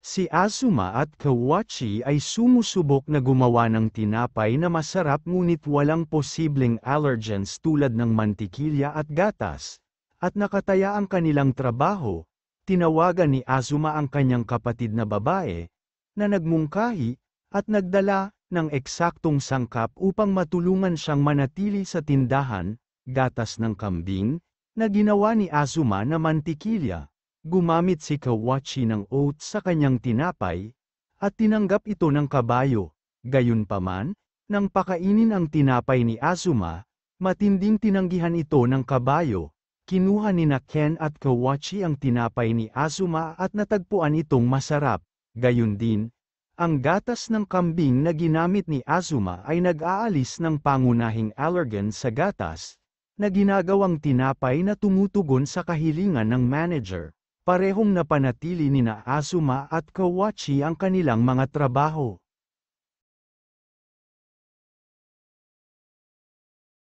Si Azuma at Kawachi ay sumusubok na gumawa ng tinapay na masarap ngunit walang posibleng allergens tulad ng mantikilya at gatas, at nakataya ang kanilang trabaho. Tinawagan ni Azuma ang kanyang kapatid na babae, na nagmungkahi, at nagdala ng eksaktong sangkap upang matulungan siyang manatili sa tindahan, gatas ng kambing, na ginawa ni Azuma na mantikilya. Gumamit si Kawachi ng oats sa kanyang tinapay, at tinanggap ito ng kabayo. Gayunpaman, nang pakainin ang tinapay ni Azuma, matinding tinanggihan ito ng kabayo. Kinuha ni Ken at Kawachi ang tinapay ni Azuma at natagpuan itong masarap. Gayun din, ang gatas ng kambing na ginamit ni Azuma ay nag-aalis ng pangunahing allergen sa gatas, na ginagawang tinapay na tumutugon sa kahilingan ng manager. Parehong napanatili nina Azuma at Kawachi ang kanilang mga trabaho.